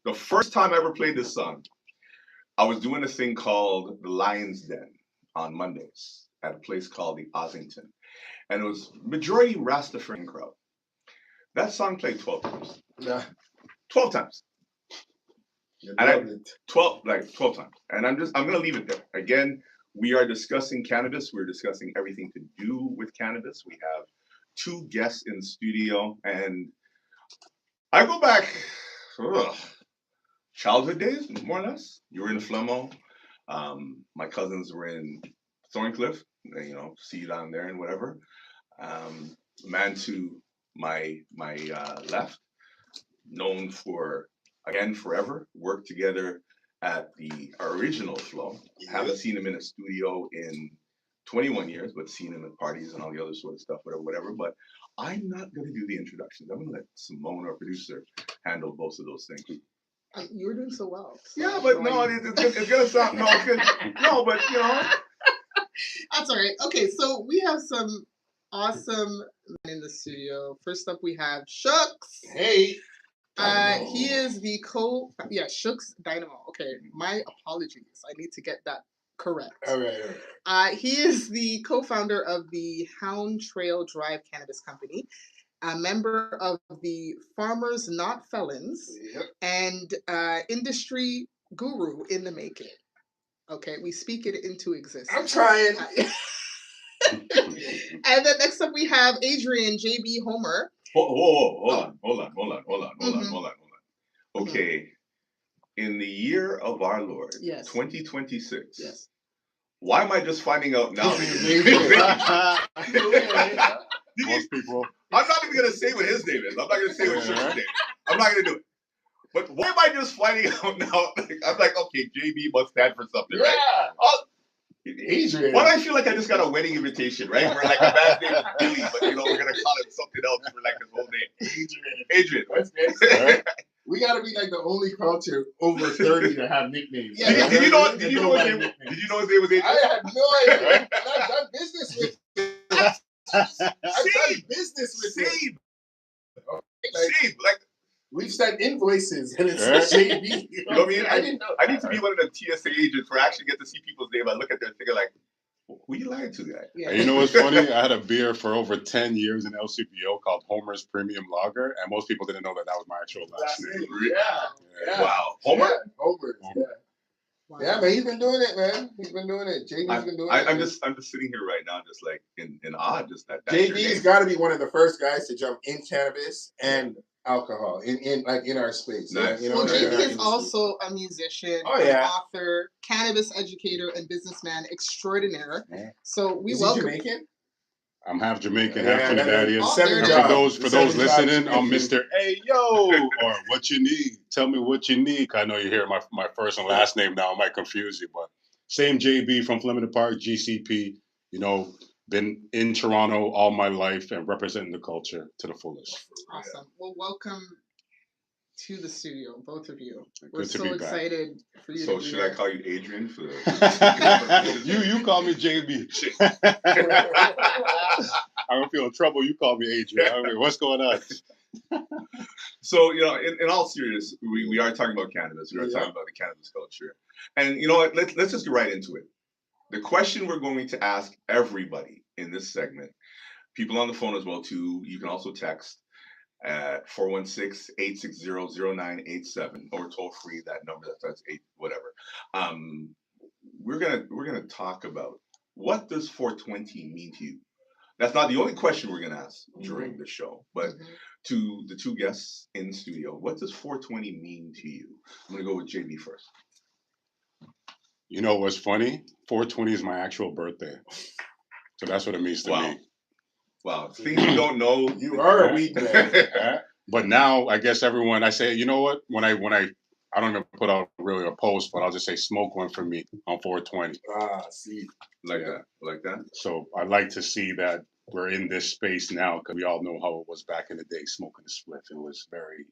The first time I ever played this song, I was doing a thing called the Lion's Den on Mondays at a place called the Ossington, and it was majority Rastafarian crowd. That song played 12 times. Yeah. 12 times. You And I, loved it. 12 times. And I'm gonna leave it there. Again, we are discussing cannabis. We're discussing everything to do with cannabis. We have two guests in the studio, and I go back childhood days, more or less. You were in Flemo. My cousins were in Thorncliffe, see you down there and whatever. Man to my left, known for, again, forever, worked together at the original Flow. Haven't seen him in a studio in 21 years, but seen him at parties and all the other sort of stuff, whatever. But I'm not going to do the introductions. I'm going to let Simone, our producer, handle both of those things. You were doing so well. So yeah, but no, it's going to sound, no, it's good. No, but, That's all right. Okay, so we have some awesome men in the studio. First up, we have Shooks. Hey. He is the Shooks Dynamo. Okay, my apologies. I need to get that correct. All right. He is the co-founder of the Hound Trail Drive Cannabis Company, a member of the Farmers Not Felons, and industry guru in the making. Okay, we speak it into existence. I'm trying. And then next up we have Adrian JB Homer. Hold on. Okay, in the year of our Lord, 2026. Yes. Why am I just finding out now? Most people. I'm not even gonna say what his name is. I'm not gonna say what Sugar's name is. I'm not gonna do it. But why am I just finding out now? I'm like, okay, JB must stand for something, right? Adrian. Why do I feel like I just got a wedding invitation, right? We're like a man's name is Billy, but we're gonna call him something else for like his whole name. Adrian. That's nice. We gotta be like the only culture over 30 to have nicknames. Yeah. Did you know his name was Adrian? I had no idea. And I've done business with him. Same. We've sent invoices and it's JB. You know what I mean? I didn't know. I need to be one of the TSA agents where I actually get to see people's name. I look at their figure like, who you lying to, guy? Yeah. You know what's funny? I had a beer for over 10 years in LCBO called Homer's Premium Lager, and most people didn't know that was my actual last name. Yeah. Wow. Homer? Yeah. Homer. Yeah. Wow. Yeah, man, he's been doing it, man. He's been doing it. JB's been doing it. I'm just sitting here right now, just like in awe, just that. JB's got to be one of the first guys to jump in cannabis and alcohol in our space. Nice. Well, JB is also a musician, an author, cannabis educator, and businessman extraordinaire. Yeah. So we welcome. He Jamaican? I'm half Jamaican, half Trinidadian. For those listening, I'm Mr. Hey Yo, or what you need. Tell me what you need. I know you hear my first and last name now. I might confuse you, but same JB from Flemington Park, GCP. Been in Toronto all my life and representing the culture to the fullest. Awesome. Well, welcome to the studio, both of you. We're so excited for you. So should I call you Adrian for you call me JB. I don't feel in trouble. You call me Adrian. I mean, what's going on? So in all seriousness, we are talking about cannabis. We are talking about the cannabis culture, and you know what? Let's just get right into it. The question we're going to ask everybody in this segment, people on the phone as well too. You can also text at 416-860-0987 or toll free that number. That's 8 whatever. We're gonna talk about what does 420 mean to you. That's not the only question we're gonna ask during the show, but to the two guests in the studio, what does 420 mean to you? I'm gonna go with JB first. You know what's funny? 420 is my actual birthday. So that's what it means to me. Wow. Things you don't know. You are a weed man. But now I guess I say, you know what? When I don't even put out really a post, but I'll just say smoke one for me on 420. See. Like that. So I like to see that we're in this space now because we all know how it was back in the day smoking a spliff. It was very,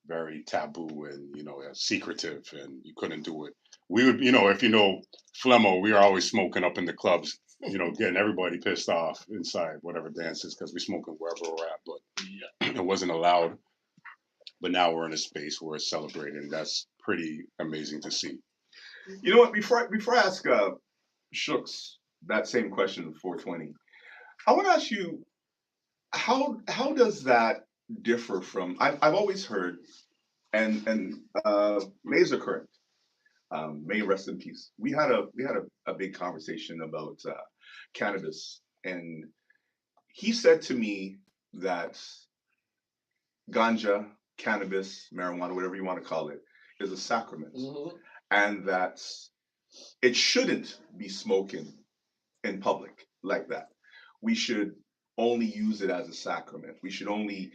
very taboo and, secretive and you couldn't do it. We would, if Flemo, we were always smoking up in the clubs, getting everybody pissed off inside whatever dances because we smoking wherever we're at, but it wasn't allowed. but now we're in a space where it's celebrated. And that's pretty amazing to see. You know what? Before I ask Shooks that same question, 420, I want to ask you how does that differ from? I've always heard, and Laser Current, may rest in peace. We had a big conversation about cannabis, and he said to me that ganja, cannabis, marijuana, whatever you want to call it, is a sacrament, and that it shouldn't be smoking in public like that. We should only use it as a sacrament. We should only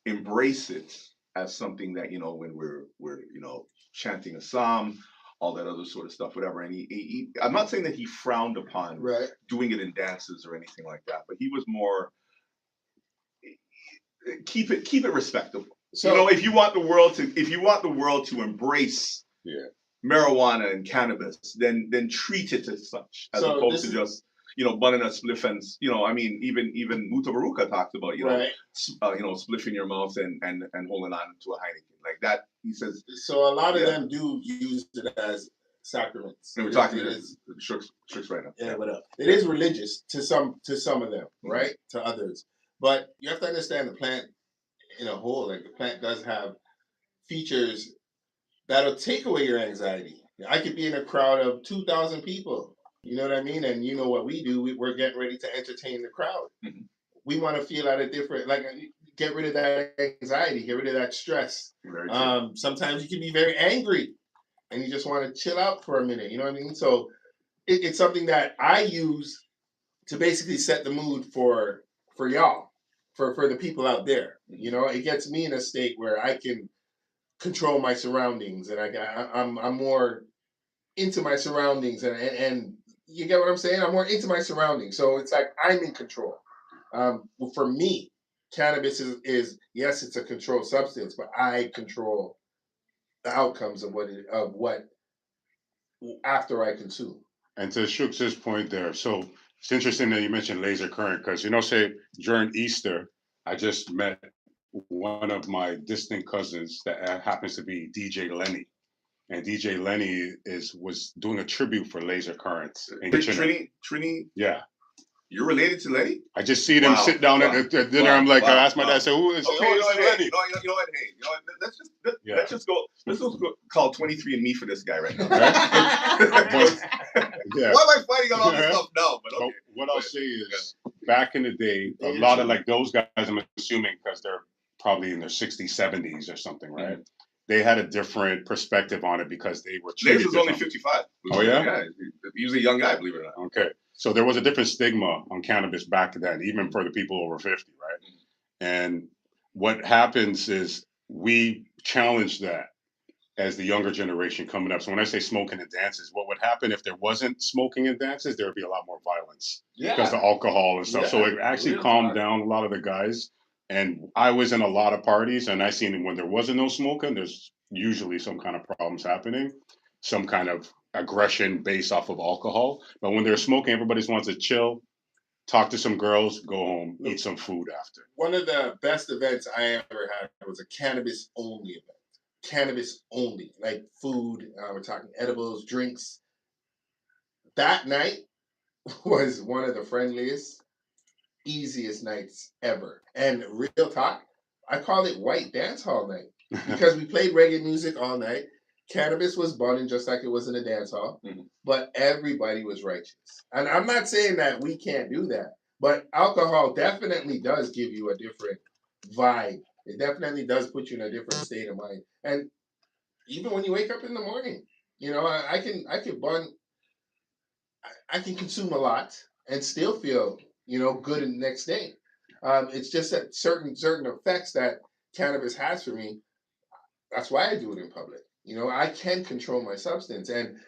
embrace it as something that, when we're chanting a psalm, all that other sort of stuff, whatever. And he I'm not saying that he frowned upon doing it in dances or anything like that, but he was more keep it respectable. So if you want the world to embrace marijuana and cannabis, then treat it as such, as opposed to just bunning a spliff and even Mutabaruka talks about spliff in your mouth and holding on to a Heineken like that. He says so. A lot of them do use it as sacraments. And we're talking to Shooks right now. Yeah, what up? It is religious to some of them, right? To others, but you have to understand the plant in a whole. Like the plant does have features that'll take away your anxiety. I could be in a crowd of 2,000 people. You know what I mean? And you know what we do? We're getting ready to entertain the crowd. We want to feel at a different, get rid of that anxiety, get rid of that stress. Sometimes you can be very angry and you just want to chill out for a minute. You know what I mean? So it's something that I use to basically set the mood for y'all, for the people out there. It gets me in a state where I can control my surroundings, and I'm more into my surroundings, and you get what I'm saying? I'm more into my surroundings, so it's like I'm in control. For me, cannabis is yes, it's a controlled substance, but I control the outcomes of what after I consume. And to Shooks' point there, so it's interesting that you mentioned Laser Current, because say during Easter, I just met one of my distant cousins that happens to be DJ Lenny. And DJ Lenny was doing a tribute for Laser Current. Trini? Yeah. You're related to Lenny? I just see them sit down at dinner. I'm like, I asked my dad, I said, who is Lenny? Hey, let's just go call 23andMe for this guy right now. Yeah. Why am I fighting on all this stuff now? But what I'll say is, back in the day, a lot of those guys, I'm assuming, because they're probably in their 60s, 70s or something, right? They had a different perspective on it because they were treated Laser's only 55. Oh, yeah? Yeah, he was a young guy, believe it or not. Okay. So there was a different stigma on cannabis back then, even for the people over 50, right? And what happens is we challenge that as the younger generation coming up. So when I say smoking and dances, what would happen if there wasn't smoking and dances? There would be a lot more violence because of alcohol and stuff. Yeah. So it actually calmed down a lot of the guys. And I was in a lot of parties, and I seen when there wasn't no smoking, there's usually some kind of problems happening, some kind of aggression based off of alcohol. But when they're smoking, everybody just wants to chill, talk to some girls, go home, eat some food after. One of the best events I ever had was a cannabis only event. Cannabis only, like food. We're talking edibles, drinks. That night was one of the friendliest, easiest nights ever. And real talk, I call it white dance hall night because we played reggae music all night. Cannabis was burning just like it was in a dance hall, but everybody was righteous. And I'm not saying that we can't do that, but alcohol definitely does give you a different vibe. It definitely does put you in a different state of mind. And even when you wake up in the morning, I can consume a lot and still feel, good in the next day. It's just that certain effects that cannabis has for me. That's why I do it in public. I can control my substance. And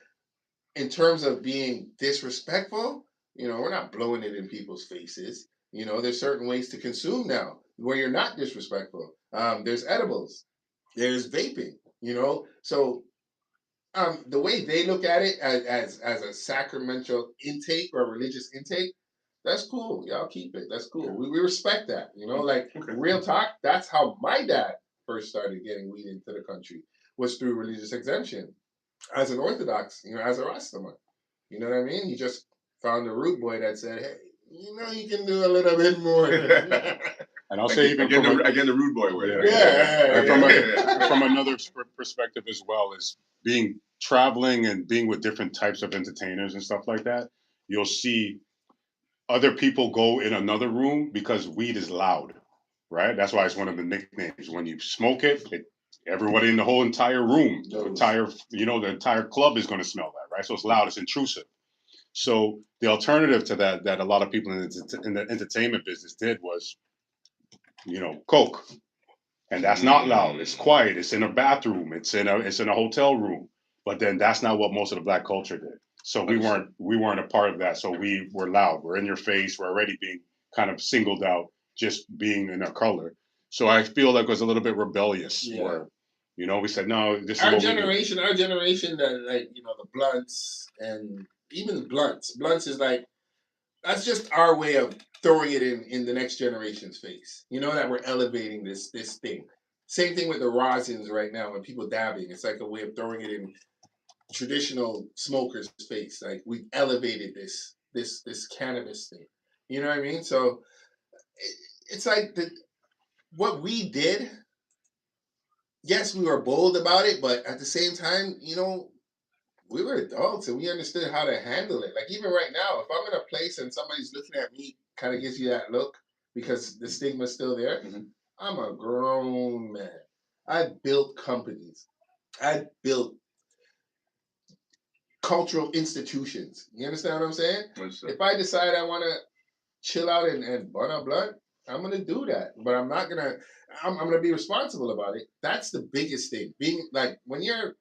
in terms of being disrespectful, we're not blowing it in people's faces. There's certain ways to consume now where you're not disrespectful. There's edibles. There's vaping, So the way they look at it as a sacramental intake or religious intake, that's cool. Y'all keep it. That's cool. We respect that. Real talk, that's how my dad first started getting weed into the country was through religious exemption. As an Orthodox, as a Rastaman, you know what I mean? He just found a root boy that said, "Hey, you can do a little bit more." And I'll say even again the rude boy word. From another perspective as well, is being traveling and being with different types of entertainers and stuff like that. You'll see other people go in another room because weed is loud, right? That's why it's one of the nicknames. When you smoke it, everybody in the whole entire room, the entire club is going to smell that, right? So it's loud, it's intrusive. So the alternative to that a lot of people in the entertainment business did was, coke, and that's not loud. It's quiet. It's in a bathroom. It's in a hotel room. But then that's not what most of the black culture did. So we weren't a part of that. So we were loud. We're in your face. We're already being kind of singled out just being in our color. So I feel like it was a little bit rebellious. Yeah. Where, we said no. This is our what generation. Our generation that the blunts and even blunts. Blunts is like, that's just our way of throwing it in the next generation's face. That we're elevating this thing. Same thing with the rosins right now when people dabbing. It's like a way of throwing it in traditional smokers' face. Like, we've elevated this cannabis thing. You know what I mean? So it's like what we did. Yes, we were bold about it, but at the same time, we were adults and we understood how to handle it. Like, even right now, if I'm in a place and somebody's looking at me, kind of gives you that look because the stigma's still there. Mm-hmm. I'm a grown man. I built companies. I built cultural institutions. You understand what I'm saying? If I decide I want to chill out and burn a blunt, I'm going to do that. But I'm not going to, I'm going to be responsible about it. That's the biggest thing. Being like, when you're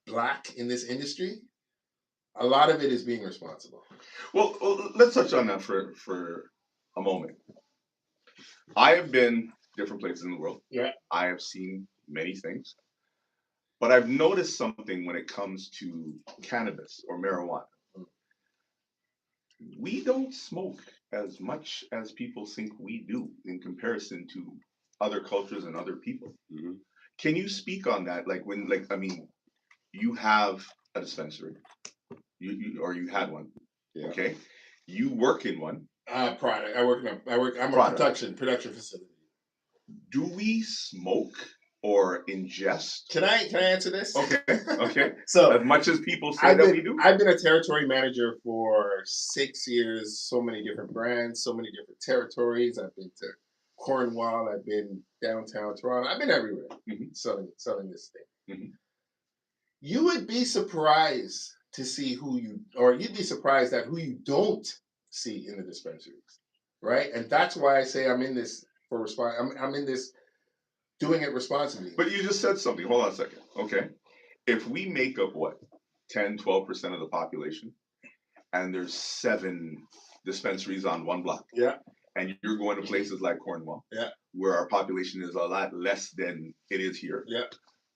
black in this industry, a lot of it is being responsible. Well, let's touch on that for a moment. I have been different places in the world. Yeah. I have seen many things. But I've noticed something when it comes to cannabis or marijuana. We don't smoke as much as people think we do in comparison to other cultures and other people. Mm-hmm. Can you speak on that? You have a dispensary, you had one, yeah. Okay? You work in one. Product. I'm a production facility. Do we smoke or ingest? Can I answer this? Okay. So, as much as people say that we do? I've been a territory manager for 6 years, so many different brands, so many different territories. I've been to Cornwall, I've been downtown Toronto, I've been everywhere, mm-hmm. selling this thing. Mm-hmm. You would be surprised to see you'd be surprised at who you don't see in the dispensaries, right? And that's why I say I'm in this for I'm in this doing it responsibly. But you just said something. Hold on a second. Okay. If we make up 10, 12% of the population, and there's 7 dispensaries on one block. Yeah. And you're going to places like Cornwall. Yeah. Where our population is a lot less than it is here. Yeah.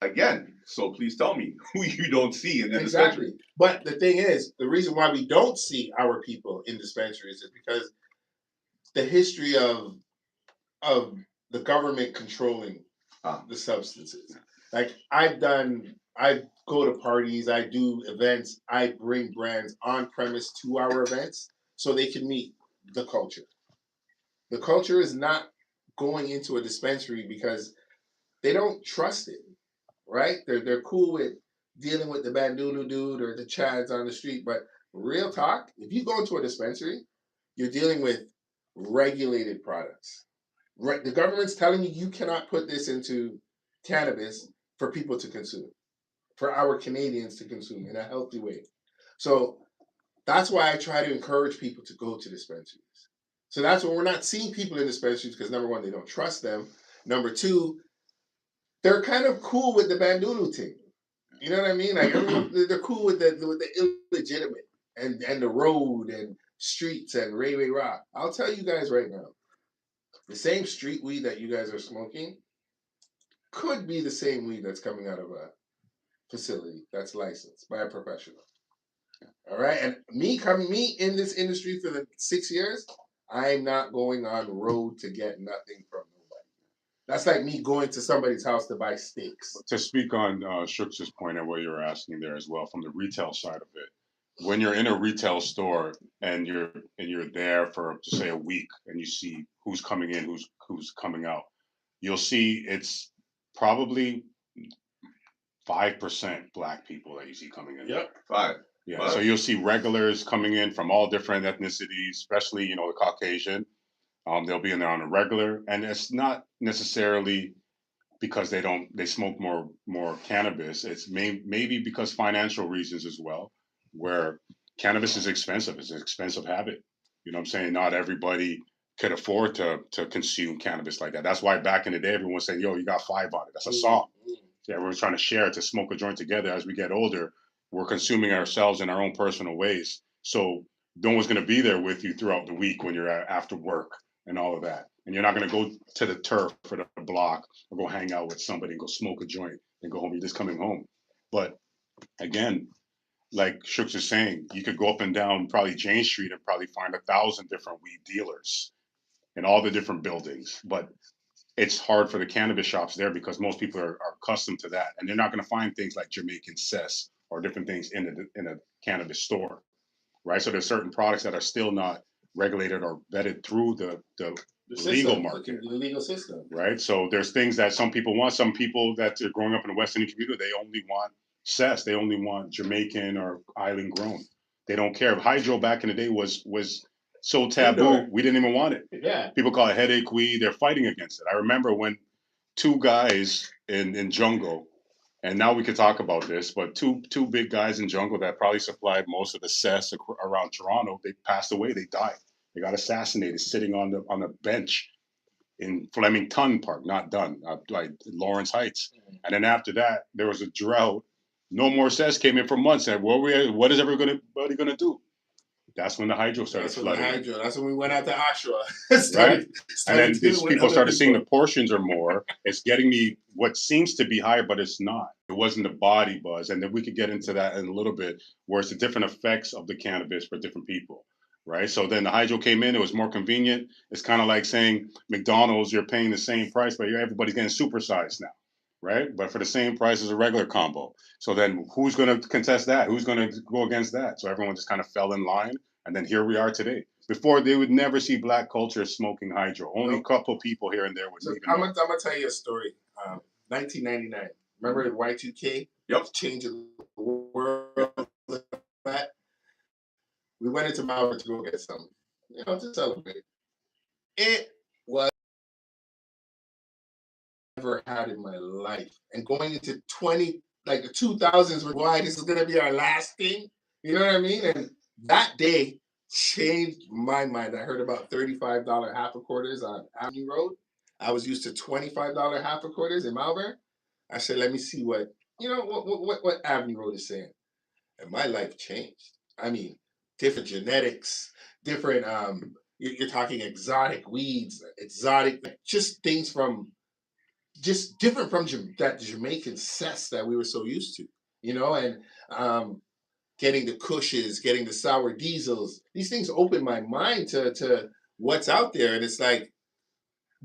Again, so please tell me who you don't see in the dispensary. Exactly. But the thing is, the reason why we don't see our people in dispensaries is because the history of the government controlling the substances. Like, I go to parties, I do events, I bring brands on premise to our events so they can meet the culture. The culture is not going into a dispensary because they don't trust it, right? They're cool with dealing with the Bandulu dude or the Chads on the street, but real talk, if you go into a dispensary, you're dealing with regulated products. Right? The government's telling you cannot put this into cannabis for people to consume, for our Canadians to consume in a healthy way. So that's why I try to encourage people to go to dispensaries. So that's when we're not seeing people in dispensaries because, number one, they don't trust them. Number two, they're kind of cool with the Bandulu thing. You know what I mean? Like, they're cool with the illegitimate and the road and streets and Ray Rock. I'll tell you guys right now, the same street weed that you guys are smoking could be the same weed that's coming out of a facility that's licensed by a professional. All right? And me in this industry for the 6 years, I'm not going on road to get nothing from nobody. That's like me going to somebody's house to buy steaks. To speak on Shooks' point and what you were asking there as well, from the retail side of it, when you're in a retail store and you're there for, to say, a week, and you see who's coming in, who's coming out, you'll see it's probably 5% Black people that you see coming in. Yep. 5. Yeah. Wow. So you'll see regulars coming in from all different ethnicities, especially the Caucasian. They'll be in there on a regular, and it's not necessarily because they smoke more cannabis. It's maybe because financial reasons as well, where cannabis is expensive. It's an expensive habit. You know what I'm saying? Not everybody could afford to consume cannabis like that. That's why back in the day, everyone was saying, "Yo, you got 5 on it." That's a song. Yeah, we're trying to share, to smoke a joint together. As we get older, we're consuming ourselves in our own personal ways. So no one's going to be there with you throughout the week when you're after work and all of that. And you're not going to go to the turf for the block or go hang out with somebody and go smoke a joint and go home. You're just coming home. But again, like Shooks is saying, you could go up and down probably Jane Street and probably find 1,000 different weed dealers in all the different buildings. But it's hard for the cannabis shops there because most people are accustomed to that, and they're not going to find things like Jamaican cess or different things in a cannabis store, right? So there's certain products that are still not regulated or vetted through the legal market, the legal system, right? So there's things that some people want. Some people that are growing up in the West Indian community, they only want cess, they only want Jamaican or island grown. They don't care. Hydro back in the day was so taboo, Indoor. we didn't even want it. Yeah. People call it headache weed. They're fighting against it. I remember when 2 guys in Jungle, and now we could talk about this, but two big guys in Jungle that probably supplied most of the cess around Toronto, they passed away. They died. They got assassinated sitting on a bench in Flemington Park, not Dunn, like Lawrence Heights. And then after that, there was a drought. No more cess came in for months. And what is everybody going to do? That's when the hydro started flooding. That's when we went out to Oshawa. Right? And then these people started seeing the portions are more. It's getting me what seems to be higher, but it's not. It wasn't the body buzz. And then we could get into that in a little bit, where it's the different effects of the cannabis for different people. Right? So then the hydro came in. It was more convenient. It's kind of like saying McDonald's, you're paying the same price, but everybody's getting supersized now. Right? But for the same price as a regular combo. So then who's going to contest that? Who's going to go against that? So everyone just kind of fell in line. And then here we are today. Before, they would never see Black culture smoking hydro. Only a couple people here and there would even know. I'm going to tell you a story. 1999. Remember the Y2K? Yep. Changing the world. We went into Malvern to go get something, to celebrate. It was never had in my life. And going into the 2000s, why this is gonna be our last thing. You know what I mean? And that day changed my mind. I heard about $35 half a quarters on Avenue Road. I was used to $25 half a quarters in Malvern. I said, let me see what Avenue Road is saying. And my life changed. I mean, different genetics, different you're talking exotic weeds, just things from just different from that Jamaican cess that we were so used to, and getting the Kushes, getting the sour diesels. These things opened my mind to what's out there, and it's like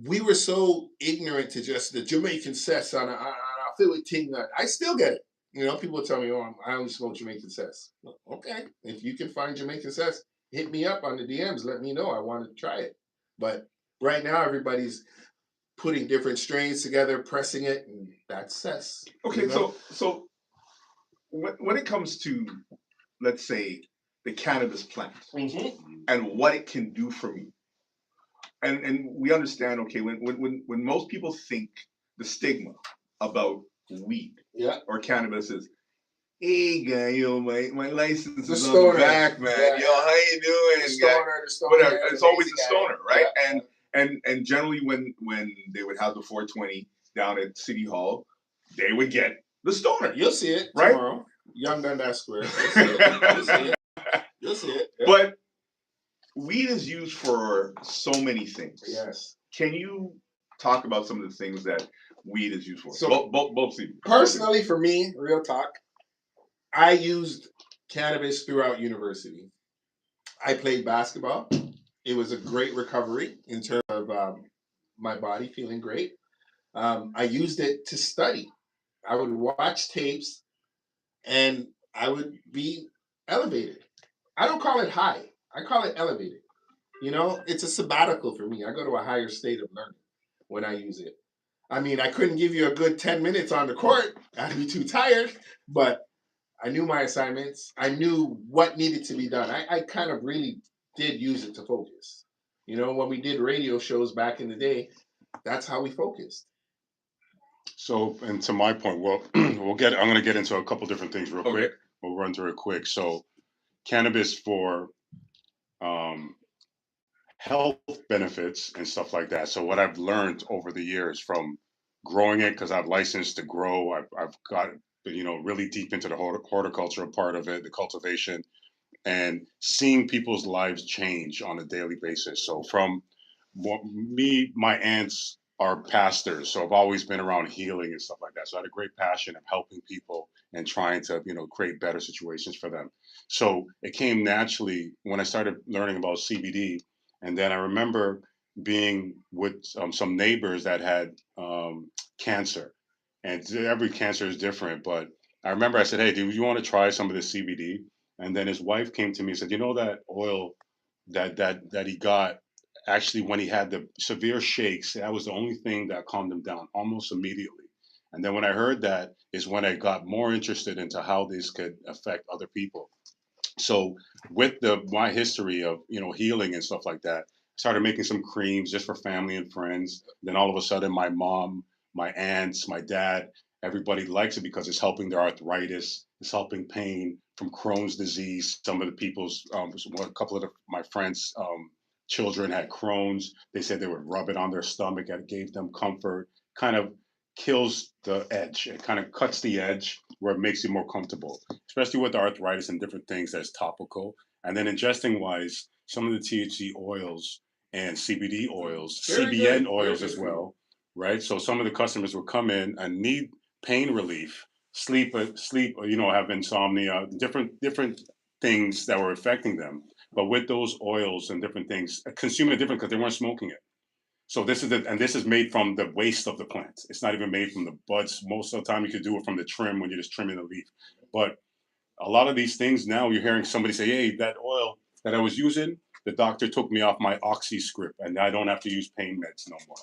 we were so ignorant to just the Jamaican cess on a Philly ting. I still get it. People tell me, "Oh, I only smoke Jamaican cess." Okay, if you can find Jamaican cess, hit me up on the DMs. Let me know. I want to try it. But right now, everybody's putting different strains together, pressing it, and that's cess. Okay, so when it comes to, let's say, the cannabis plant and what it can do for me, and we understand, okay, when most people think the stigma about weed or cannabis is, hey guy, my license is on the back, man. Yeah. Yo, how you doing? The stoner, whatever. It's always the stoner, right? Yeah. And generally when they would have the 420 down at City Hall, they would get the stoner. You'll see it right tomorrow. Young Dundas Square. You'll see it. You'll see it. Yeah. But weed is used for so many things. Yes. Can you talk about some of the things that weed is used for? So both personally, for me, real talk, I used cannabis throughout university. I played basketball. It was a great recovery in terms of my body feeling great. I used it to study. I would watch tapes and I would be elevated. I don't call it high. I call it elevated. You know, it's a sabbatical for me. I go to a higher state of learning when I use it. I mean, I couldn't give you a good 10 minutes on the court. I'd be too tired, but I knew my assignments. I knew what needed to be done. I kind of really did use it to focus. You know, when we did radio shows back in the day, that's how we focused. So, and to my point, well, I'm going to get into a couple different things real quick. We'll run through it quick. So, cannabis for health benefits and stuff like that. So, what I've learned over the years from growing it, because I've licensed to grow, I've got, really deep into the horticultural part of it, the cultivation, and seeing people's lives change on a daily basis. So, from my aunts are pastors, so I've always been around healing and stuff like that. So I had a great passion of helping people and trying to, create better situations for them. So it came naturally when I started learning about CBD, and then I remember being with some neighbors that had cancer, and every cancer is different. But I remember I said, "Hey, do you want to try some of this CBD?" And then his wife came to me and said, "You know that oil that he got." Actually, when he had the severe shakes, that was the only thing that calmed him down almost immediately. And then when I heard that is when I got more interested into how this could affect other people. So with my history of healing and stuff like that, I started making some creams just for family and friends. Then all of a sudden, my mom, my aunts, my dad, everybody likes it because it's helping their arthritis, it's helping pain from Crohn's disease. Some of the people's, a couple of my friends' children had Crohn's. They said they would rub it on their stomach. It gave them comfort. Kind of kills the edge. It kind of cuts the edge where it makes you more comfortable, especially with arthritis and different things that's topical. And then ingesting wise, some of the THC oils and CBD oils, CBN oils as well, right? So some of the customers will come in and need pain relief, sleep, have insomnia, different things that were affecting them. But with those oils and different things, consume it different because they weren't smoking it. So this is made from the waste of the plant. It's not even made from the buds. Most of the time, you could do it from the trim when you're just trimming the leaf. But a lot of these things now, you're hearing somebody say, "Hey, that oil that I was using, the doctor took me off my oxy script, and I don't have to use pain meds no more."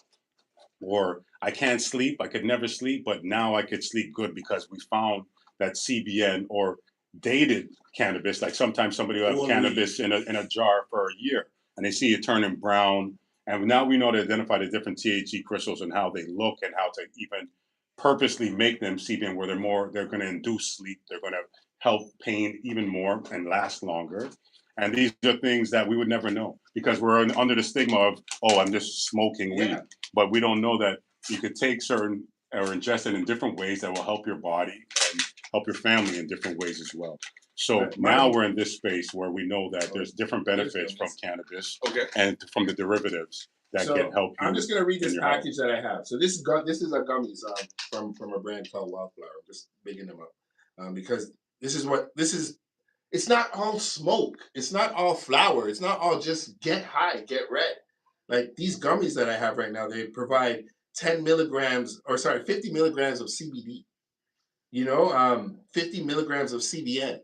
Or I can't sleep. I could never sleep, but now I could sleep good because we found that CBN or dated cannabis. Like sometimes somebody will have cannabis in a jar for a year, and they see it turning brown. And now we know to identify the different THC crystals and how they look and how to even purposely make them CBN where they're going to induce sleep. They're going to help pain even more and last longer. And these are things that we would never know because we're under the stigma of, oh, I'm just smoking weed. But we don't know that you could take certain or ingest it in different ways that will help your body and help your family in different ways as well. So now we're in this space where we know that there's different benefits from cannabis and from the derivatives that can help you. I'm just going to read this package that I have. So this is a gummies from a brand called Wildflower. I'm just bigging them up because this is. It's not all smoke. It's not all flower. It's not all just get high, get red. Like these gummies that I have right now, they provide 50 milligrams of CBD. 50 milligrams of CBN.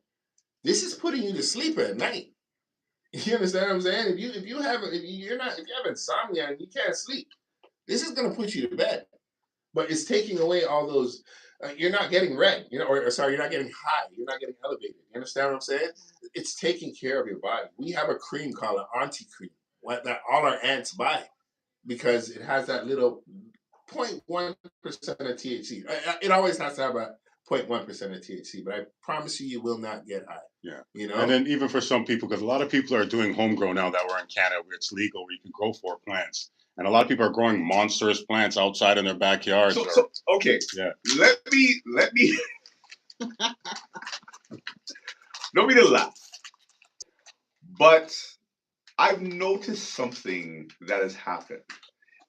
This is putting you to sleep at night. You understand what I'm saying? If you have insomnia and you can't sleep, this is gonna put you to bed. But it's taking away all those. You're not getting red, you're not getting high. You're not getting elevated. You understand what I'm saying? It's taking care of your body. We have a cream called an Auntie cream that all our aunts buy because it has that little 0.1% of THC. It always has to have a 0.1% of THC, but I promise you will not get high. Yeah. And then even for some people, because a lot of people are doing homegrown now that we're in Canada where it's legal, where you can grow 4 plants. And a lot of people are growing monstrous plants outside in their backyards. Okay. Yeah. Let me don't mean to laugh. But I've noticed something that has happened.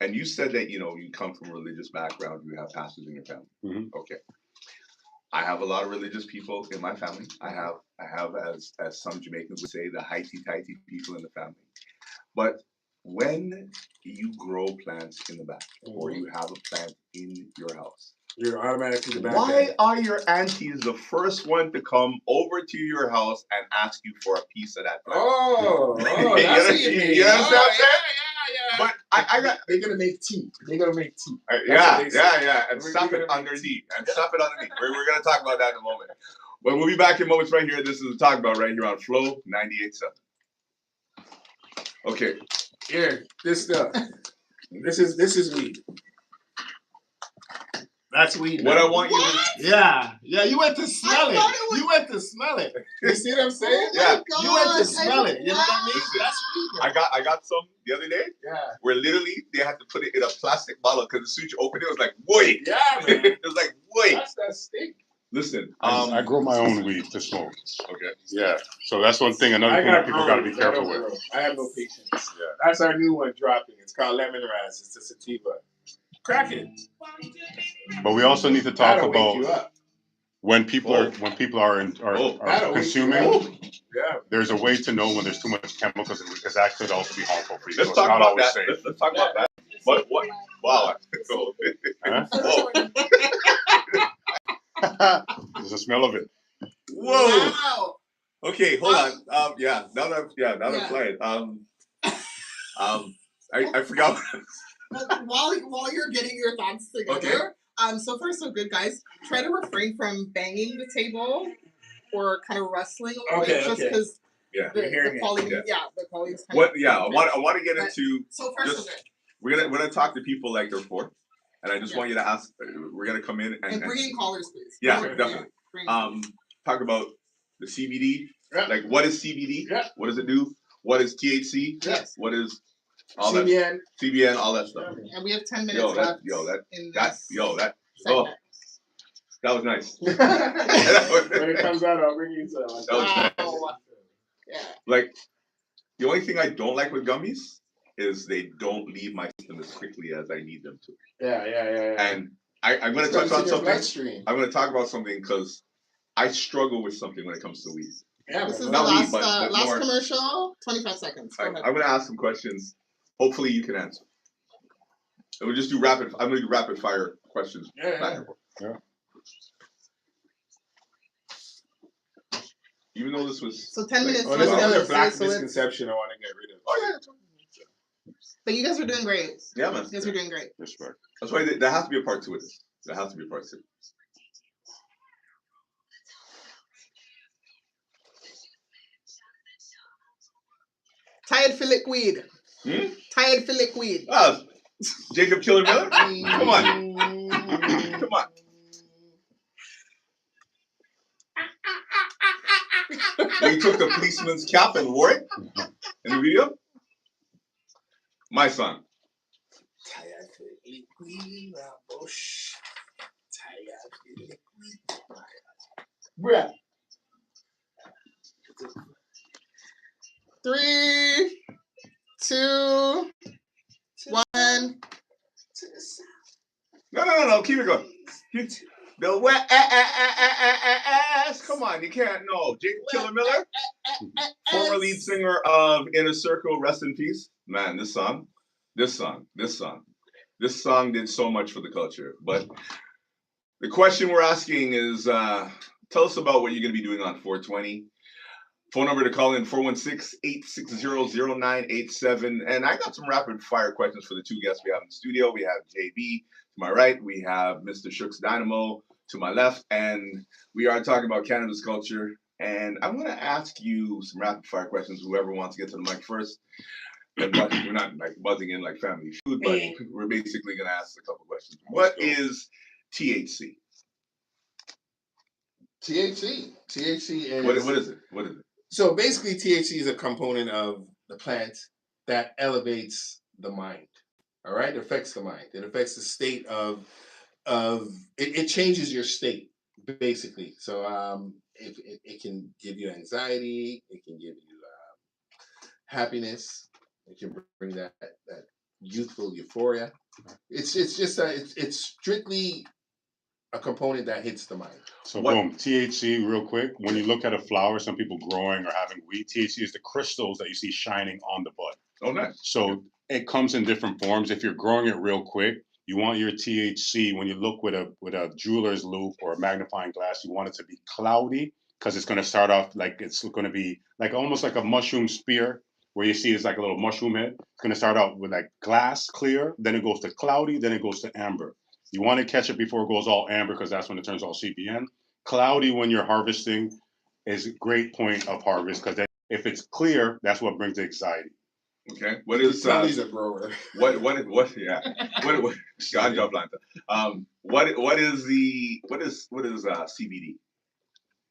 And you said that, you come from a religious background, you have pastors in your family. Mm-hmm. Okay. I have a lot of religious people in my family. I have as some Jamaicans would say, the highty-tighty people in the family. But when you grow plants in the back or you have a plant in your house, you're automatically the bad why guy. are your aunties the first one to come over to your house and ask you for a piece of that plant? Oh, You that's what you mean. you understand what I'm saying? Yeah. But I got They're gonna make tea. They're gonna make tea. yeah, and We're stuff it gonna make underneath, and stuff it underneath. We're gonna talk about that in a moment. But we'll be back in moments right here. This is the Talk About right here on Flow 98.7. Okay, Here, this stuff. This is weed. That's weed. what now. I want you to Yeah, you went to smell I it. thought it was- You went to smell it. You see what I'm saying? Yeah. You went to smell it. You know what I mean? Listen, That's weed. now. I got some the other day Yeah. where literally they had to put it in a plastic bottle because as soon as you open it, it was like, wait. Yeah, man. It was like, wait. That's that stink. Listen, I grow my own weed to smoke. okay. Yeah, so that's one thing. Another thing that people got to be careful with. I have no patience. Yeah. That's our new one dropping. It's called Lemon Raz. It's a sativa. Crack it. But we also need to talk That'll wake you about up. when people are That'll wake you consuming. up. Yeah. There's a way to know when there's too much chemicals in it because that could also be harmful for you. Let's So talk it's not about always that. safe. Let's talk about that. What? Wow. Huh? There's the smell of it. Whoa. Wow. Okay, hold on. Yeah. Now that I'm Yeah. flying. I forgot. While you're getting your thoughts together, so far so good, guys. Try to refrain from banging the table or kind of rustling a little bit, just because Yeah. the hearing it. quality, Yeah. the quality is kind What? of Yeah. I want to get into. So far so just- good. We're gonna talk to people like they're for, and I just want you to ask. We're gonna come in And bring in callers, please. Yeah, Bring- definitely. bring- Talk about the CBD. Yeah. Like, what is CBD? Yeah. What does it do? What is THC? Yes. What is all CBN. that? CBN, all that stuff. And we have 10 minutes Yo, left that in that this that segment. that was nice. When it comes out, I'll bring you some. That was nice. Wow. Yeah. Like, the only thing I don't like with gummies is they don't leave my system as quickly as I need them to. Yeah. And I'm gonna It's touch on in your something. bloodstream. I'm gonna talk about something because I struggle with something when it comes to weed. Yeah, This is man. the Not weed, last, but last more- commercial. 25 seconds. Go I'm ahead. gonna ask some questions. Hopefully you can answer. And we'll just do I'm gonna do rapid fire questions back and forth. Yeah. Even though this was So 10 minutes. Oh, there's left. another So black let's- misconception I want to get rid of. oh yeah, But you guys are doing great. yeah man. You guys are doing great. Respect. That's why there has to be a part 2 of this. There has to be a part 2. Tired for liquid. Tired for liquid. Ah, Jacob Killer Miller? Come on. Come on. We took the policeman's cap and wore it in the video. My son. Tired for liquid, bush. Tired for liquid. Bruh. 3, 2, 1. No. Keep it going. The wet ass. Come on, you can't. No. Jacob Killer Miller, former lead singer of Inner Circle, rest in peace. Man, this song did so much for the culture. But the question we're asking is, tell us about what you're going to be doing on 420. Phone number to call in 416-860-0987. And I got some rapid fire questions for the 2 guests we have in the studio. We have JB to my right. We have Mr. Shooks Dynamo to my left. And we are talking about cannabis culture. And I'm going to ask you some rapid fire questions, whoever wants to get to the mic first. And we're not like buzzing in like Family Feud, but we're basically going to ask a couple questions. What is THC? THC is What is it? So basically, THC is a component of the plant that elevates the mind. All right, it affects the mind. It affects the state of it changes your state basically. So it can give you anxiety. It can give you happiness. It can bring that youthful euphoria. It's strictly a component that hits the mind. So boom, THC real quick. When you look at a flower, some people growing or having weed, THC is the crystals that you see shining on the bud. Oh, nice. So it comes in different forms. If you're growing it real quick, you want your THC when you look with a jeweler's loupe or a magnifying glass, you want it to be cloudy because it's going to start off like it's going to be like almost like a mushroom spear where you see it's like a little mushroom head. It's going to start out with like glass clear, then it goes to cloudy, then it goes to amber. You want to catch it before it goes all amber because that's when it turns all CBN. Cloudy when you're harvesting is a great point of harvest because if it's clear, that's what brings the anxiety. Okay. What is he's a grower? What yeah. What God job Lanta. What is CBD?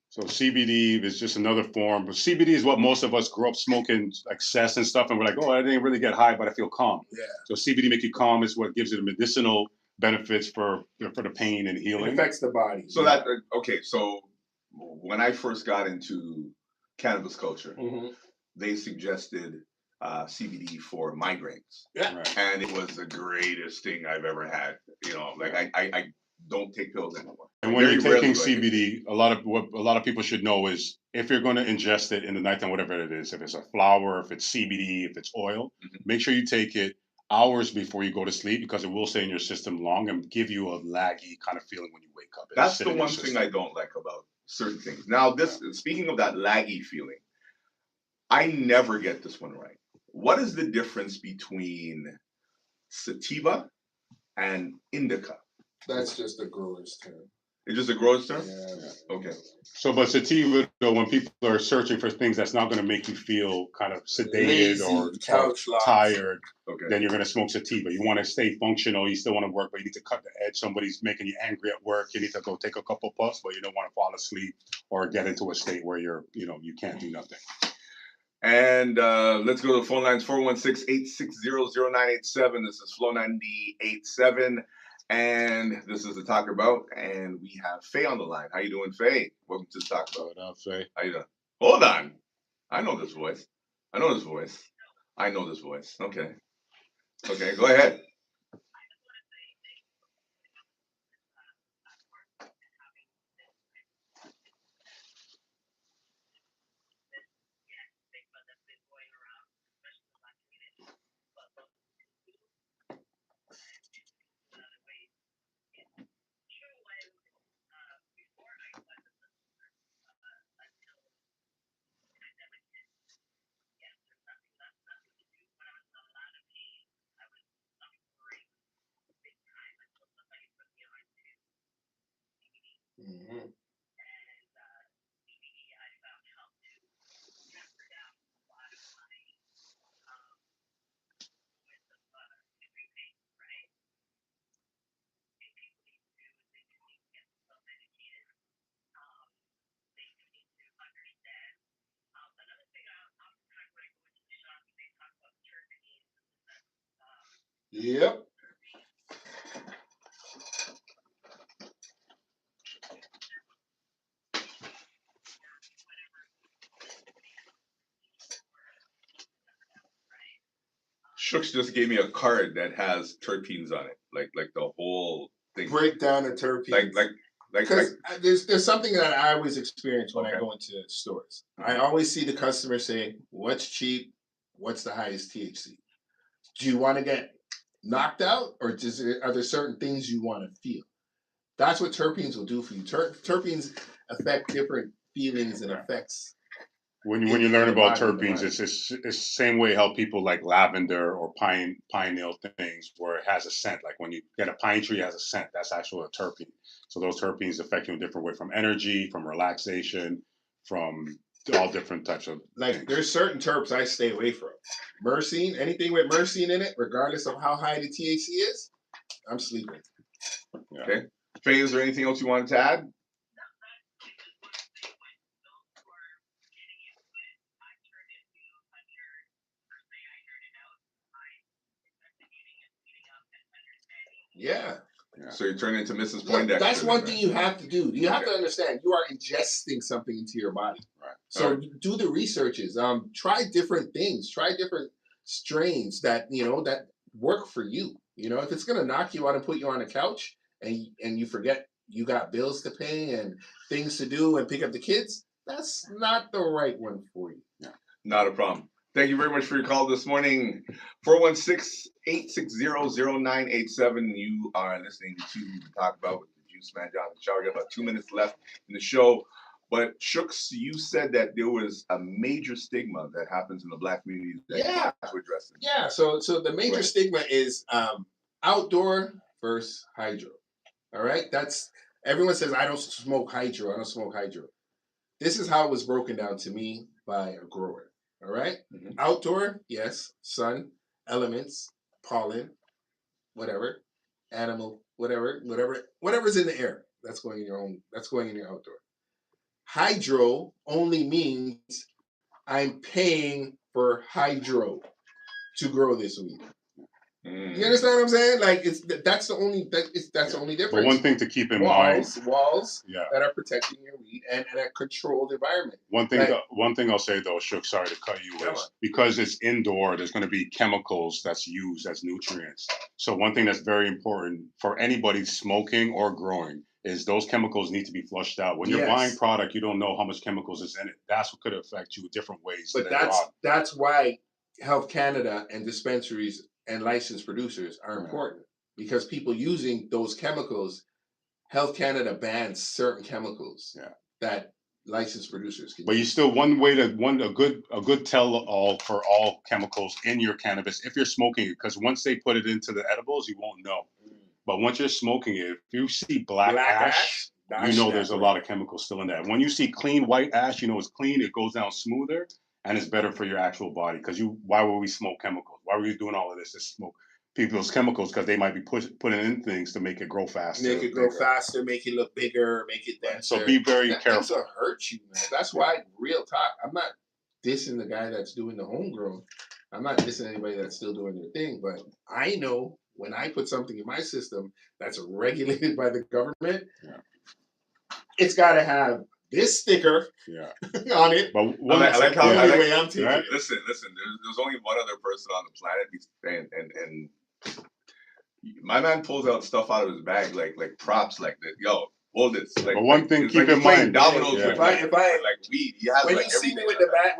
So CBD is just another form, but CBD is what most of us grew up smoking, like cess and stuff, and we're like, oh, I didn't really get high, but I feel calm. Yeah. So CBD make you calm is what gives it medicinal benefits for the pain and healing. It affects the body. So that okay. So when I first got into cannabis culture, they suggested CBD for migraines. Yeah. Right. And it was the greatest thing I've ever had. You know, like I don't take pills anymore. And when you're taking CBD, a lot of people should know is if you're going to ingest it in the nighttime, whatever it is, if it's a flower, if it's CBD, if it's oil, make sure you take it hours before you go to sleep because it will stay in your system long and give you a laggy kind of feeling when you wake up. That's the one thing I don't like about certain things. Now, speaking of that laggy feeling, I never get this one right. What is the difference between sativa and indica? That's just a grower's term. It's just a grower's term? Yeah. Okay. So, but sativa, though, when people are searching for things that's not going to make you feel kind of sedated Lazy, or tired, then you're going to smoke sativa. You want to stay functional. You still want to work, but you need to cut the edge. Somebody's making you angry at work. You need to go take a couple puffs, but you don't want to fall asleep or get into a state where you can't do nothing. And let's go to the phone lines, 416-860-0987. This is Flow 9087. And this is the Talk About. And we have Faye on the line. How you doing, Faye? Welcome to the Talk About. What up, Faye? How you doing? Hold on. I know this voice. Okay. Okay, go ahead. Yep. Shooks just gave me a card that has terpenes on it, like the whole thing. Break down the terpenes. Because there's something that I always experience when I go into stores. I always see the customer say, "What's cheap? What's the highest THC? Do you want to get knocked out, or are there certain things you want to feel?" That's what terpenes will do for you. Terpenes affect different feelings and effects. When you learn about terpenes, it's the same way how people like lavender or pine needle things, where it has a scent. Like when you get a pine tree, it has a scent. That's actually a terpene. So those terpenes affect you in a different way, from energy, from relaxation, from all different types of things. There's certain terps I stay away from. Myrcene, anything with myrcene in it, regardless of how high the THC is, I'm sleeping. Yeah. Okay. Faye, is there anything else you wanted to add? Yeah. So you turn into Mrs. Poindexter. That's one thing you have to do. You have to understand you are ingesting something into your body. Right. So do the researches. Try different things. Try different strains that that work for you. If it's gonna knock you out and put you on a couch and you forget you got bills to pay and things to do and pick up the kids, that's not the right one for you. Yeah. Not a problem. Thank you very much for your call this morning. 416-860-0987. You are listening to Talk About with the Juice Man, John Shaw. We got about 2 minutes left in the show. But Shooks, you said that there was a major stigma that happens in the Black community that you have to address. Yeah. So the major stigma is outdoor versus hydro. All right. That's everyone says I don't smoke hydro. I don't smoke hydro. This is how it was broken down to me by a grower. All right. Mm-hmm. Outdoor, yes, sun, elements, pollen, whatever, animal, whatever's in the air. That's going in your own. That's going in your outdoor. Hydro only means I'm paying for hydro to grow this weed. You understand what I'm saying? Like that's the only the only difference. But one thing to keep in walls that are protecting your weed and a controlled environment. One thing I'll say though, Shook, sorry to cut you, is because it's indoor, there's going to be chemicals that's used as nutrients. So one thing that's very important for anybody smoking or growing is those chemicals need to be flushed out. When you're buying product, you don't know how much chemicals is in it. That's what could affect you different ways. But that's why Health Canada and dispensaries and licensed producers are important, because people using those chemicals, Health Canada bans certain chemicals that licensed producers can. But you still a good tell all for all chemicals in your cannabis if you're smoking it, because once they put it into the edibles, you won't know. But once you're smoking it, if you see black ash, you know there's a lot of chemicals still in that. When you see clean white ash, you know it's clean, it goes down smoother, and it's better for your actual body. Because why would we smoke chemicals? Why were we doing all of this to smoke people's chemicals? Because they might be putting in things to make it grow faster. Make it grow faster, make it look bigger, make it denser. So be very careful. Things will hurt you, man. That's why, real talk, I'm not dissing the guy that's doing the homegrown. I'm not dissing anybody that's still doing their thing. But I know when I put something in my system that's regulated by the government, it's got to have this sticker on it. But I like how I'm taking it. Listen. There's only one other person on the planet, and my man pulls out stuff out of his bag like props, like that. Yo, hold this. Like, but one thing, keep in mind, dominoes with like weed. He has when you see me with the bag, I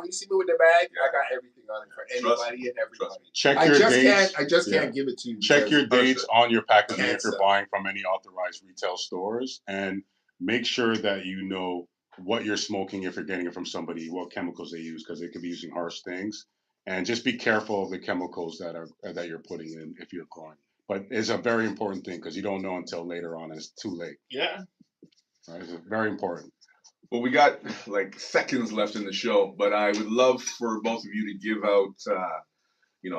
got everything on it for anybody and everybody. Check your dates. I just can't give it to you. Check your dates on your packaging if you're buying from any authorized retail stores, and make sure that you know what you're smoking if you're getting it from somebody, what chemicals they use, because they could be using harsh things. And just be careful of the chemicals that you're putting in if you're growing. But it's a very important thing, because you don't know until later on, and it's too late. Yeah. Right? It's very important. Well, we got like seconds left in the show, but I would love for both of you to give out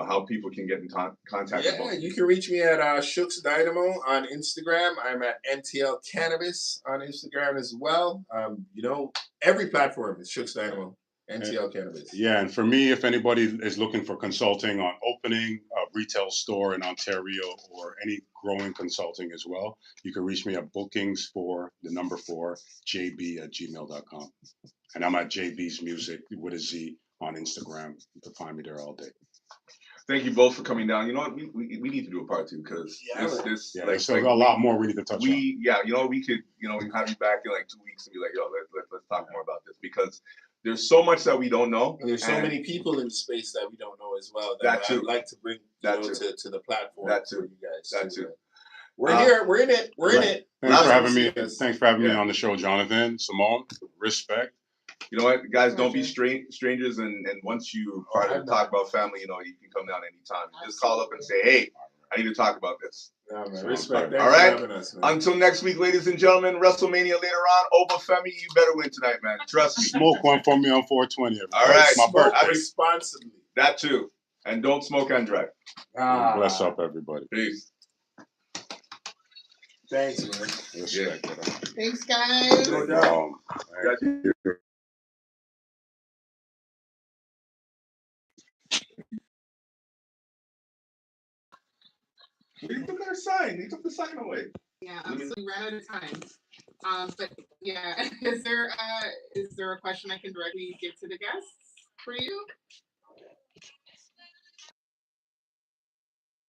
how people can get in contact with both. You can reach me at Shooks Dynamo on Instagram. I'm at NTL Cannabis on Instagram as well. Every platform is Shooks Dynamo, NTL Cannabis. Yeah, and for me, if anybody is looking for consulting on opening a retail store in Ontario or any growing consulting as well, you can reach me at bookings for jb@gmail.com. And I'm at JB's Music with a Z on Instagram. You can find me there all day. Thank you both for coming down. You know what? We need to do a part 2, because there's a lot more we need to touch on. We could we can have you back in like 2 weeks and be like, yo, let's talk more about this, because there's so much that we don't know. And there's so many people in the space that we don't know as well. That I'd like to bring to the platform. That too. For you guys. That too. We're here. We're in it. We're in it. Thanks for having me. Thanks for having me on the show, Jonathan. Simone, respect. You know what, guys, don't be strangers, and once you part to talk about family, you can come down anytime. You just call up and say, hey, I need to talk about this. Yeah, man. Respect. All right. Us, until next week, ladies and gentlemen, WrestleMania later on. Obafemi, you better win tonight, man. Trust me. Smoke one for me on 420. All right. It's my birthday. Responsibly. That too. And don't smoke and drive. Bless up, everybody. Peace. Thanks, man. Respect. Thanks, guys. No doubt. Thank you. He took our sign. He took the sign away. Yeah, so we ran out of time. But yeah, is there a question I can directly give to the guests for you?